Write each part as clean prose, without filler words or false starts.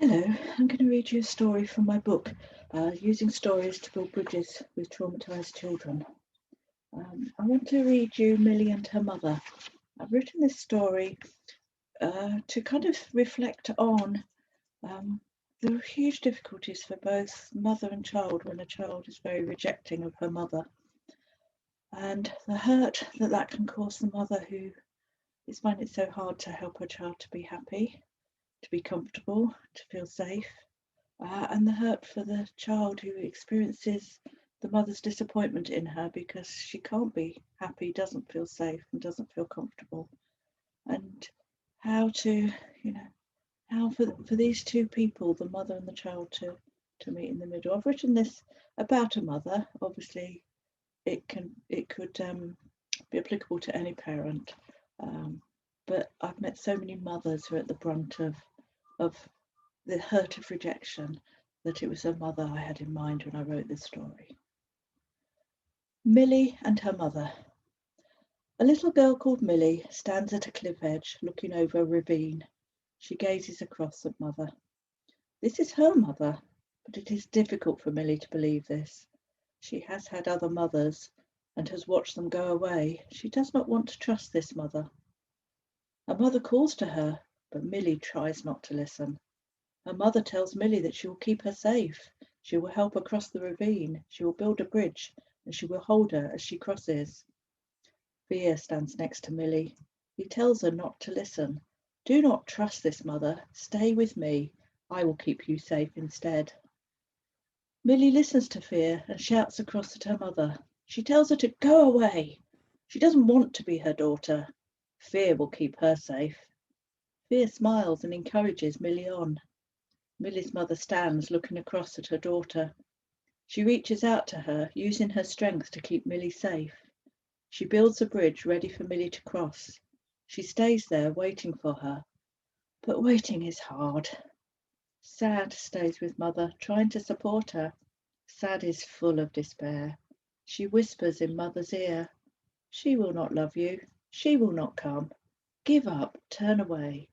Hello, I'm going to read you a story from my book, Using Stories to Build Bridges with Traumatised Children. I want to read you Millie and her mother. I've written this story to kind of reflect on the huge difficulties for both mother and child when a child is very rejecting of her mother, and the hurt that can cause the mother who is finding it so hard to help her child to be happy, to be comfortable, to feel safe. And the hurt for the child who experiences the mother's disappointment in her because she can't be happy, doesn't feel safe, and doesn't feel comfortable. And how to, how for these two people, the mother and the child, to meet in the middle. I've written this about a mother. Obviously, it could be applicable to any parent, but I've met so many mothers who are at the brunt of the hurt of rejection, that it was a mother I had in mind when I wrote this story. Millie and her mother. A little girl called Millie stands at a cliff edge looking over a ravine. She gazes across at mother. This is her mother, but it is difficult for Millie to believe this. She has had other mothers and has watched them go away. She does not want to trust this mother. Her mother calls to her, but Millie tries not to listen. Her mother tells Millie that she will keep her safe. She will help her cross the ravine. She will build a bridge, and she will hold her as she crosses. Fear stands next to Millie. He tells her not to listen. Do not trust this mother. Stay with me. I will keep you safe instead. Millie listens to Fear and shouts across at her mother. She tells her to go away. She doesn't want to be her daughter. Fear will keep her safe. Fear smiles and encourages Millie on. Millie's mother stands looking across at her daughter. She reaches out to her, using her strength to keep Millie safe. She builds a bridge ready for Millie to cross. She stays there waiting for her. But waiting is hard. Sad stays with mother, trying to support her. Sad is full of despair. She whispers in mother's ear, "She will not love you. She will not come. Give up, turn away."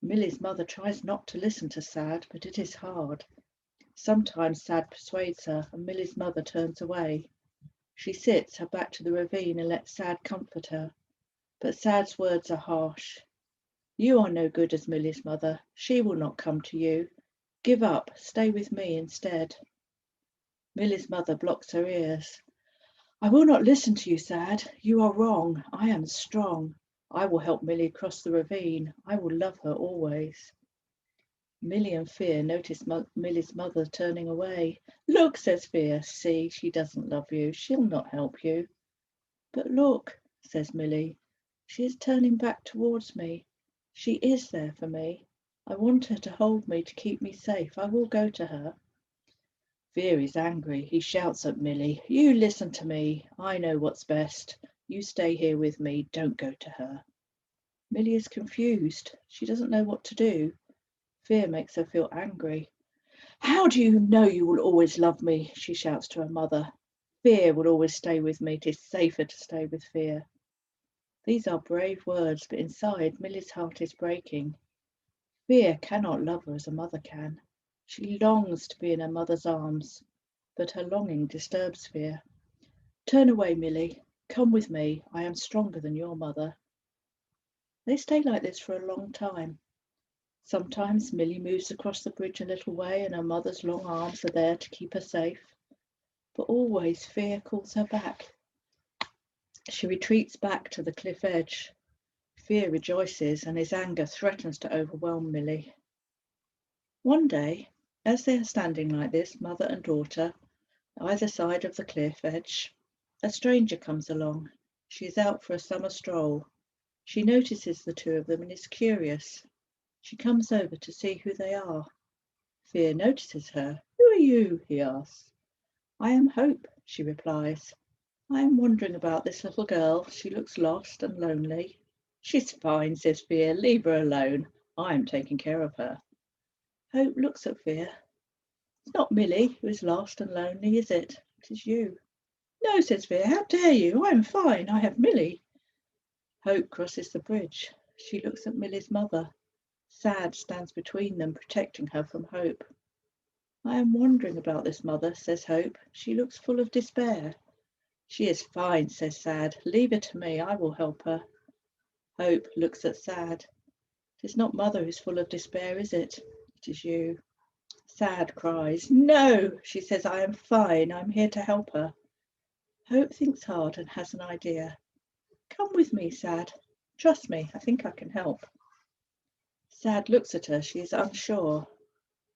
Millie's mother tries not to listen to Sad, but it is hard. Sometimes Sad persuades her, and Millie's mother turns away. She sits, her back to the ravine, and lets Sad comfort her. But Sad's words are harsh. "You are no good as Millie's mother. She will not come to you. Give up, stay with me instead." Millie's mother blocks her ears. "I will not listen to you, Sad. You are wrong. I am strong. I will help Millie cross the ravine. I will love her always." Millie and Fear notice Millie's mother turning away. "Look," says Fear. "See, she doesn't love you. She'll not help you." "But look," says Millie. "She is turning back towards me. She is there for me. I want her to hold me, to keep me safe. I will go to her." Fear is angry. He shouts at Millie, "You listen to me. I know what's best. You stay here with me. Don't go to her." Millie is confused. She doesn't know what to do. Fear makes her feel angry. "How do you know you will always love me?" she shouts to her mother. "Fear will always stay with me. It is safer to stay with Fear." These are brave words, but inside Millie's heart is breaking. Fear cannot love her as a mother can. She longs to be in her mother's arms, but her longing disturbs Fear. "Turn away, Millie. Come with me. I am stronger than your mother." They stay like this for a long time. Sometimes Millie moves across the bridge a little way and her mother's long arms are there to keep her safe. But always Fear calls her back. She retreats back to the cliff edge. Fear rejoices and his anger threatens to overwhelm Millie. One day, as they are standing like this, mother and daughter, either side of the cliff edge, a stranger comes along. She is out for a summer stroll. She notices the two of them and is curious. She comes over to see who they are. Fear notices her. "Who are you?" he asks. "I am Hope," she replies. "I am wondering about this little girl. She looks lost and lonely." "She's fine," says Fear. "Leave her alone. I am taking care of her." Hope looks at Fear. "It's not Millie who is lost and lonely, is it? It is you." "No," says Fear. "How dare you? I am fine. I have Millie." Hope crosses the bridge. She looks at Millie's mother. Sad stands between them, protecting her from Hope. I am wondering about this mother, says Hope. She looks full of despair. She is fine, says Sad. Leave her to me, I will help her. Hope looks at Sad. It is not mother who's full of despair, is it? It is you. Sad cries. No, she says, I am fine. I'm here to help her. Hope thinks hard and has an idea. Come with me, Sad. Trust me, I think I can help. Sad looks at her. She is unsure.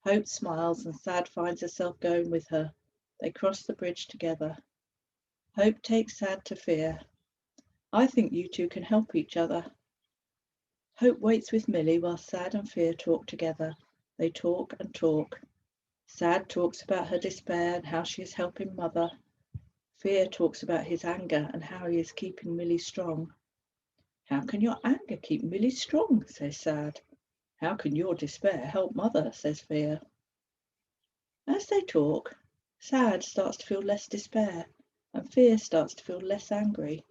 Hope smiles and Sad finds herself going with her. They cross the bridge together. Hope takes Sad to Fear. I think you two can help each other. Hope waits with Millie while Sad and Fear talk together. They talk and talk. Sad talks about her despair and how she is helping Mother. Fear talks about his anger and how he is keeping Millie strong. How can your anger keep Millie strong, says Sad. How can your despair help Mother, says Fear. As they talk, Sad starts to feel less despair and Fear starts to feel less angry.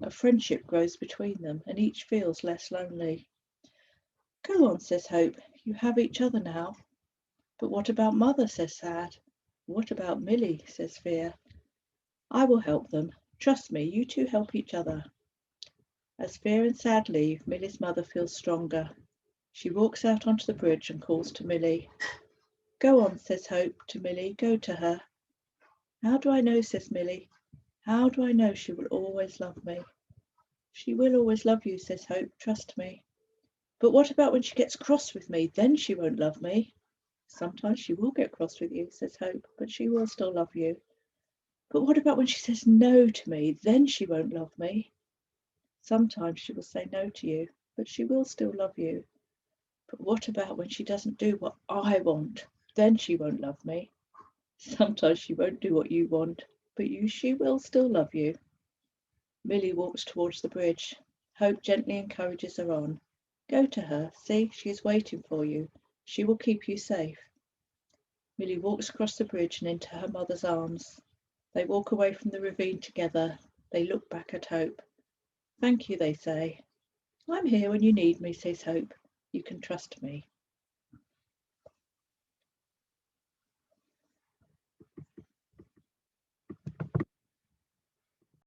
A friendship grows between them and each feels less lonely. Go on, says Hope. You have each other now. But what about Mother, says Sad. What about Millie, says Fear. I will help them. Trust me, you two help each other. As Fear and Sad leave, Millie's mother feels stronger. She walks out onto the bridge and calls to Millie. Go on, says Hope to Millie. Go to her. How do I know, says Millie. How do I know she will always love me? She will always love you, says Hope. Trust me. But what about when she gets cross with me? Then she won't love me. Sometimes she will get cross with you, says Hope, but she will still love you. But what about when she says no to me? Then she won't love me. Sometimes she will say no to you, but she will still love you. But what about when she doesn't do what I want? Then she won't love me. Sometimes she won't do what you want, but she will still love you. Millie walks towards the bridge. Hope gently encourages her on. Go to her. See, she is waiting for you. She will keep you safe. Millie walks across the bridge and into her mother's arms. They walk away from the ravine together. They look back at Hope. Thank you, they say. I'm here when you need me, says Hope. You can trust me.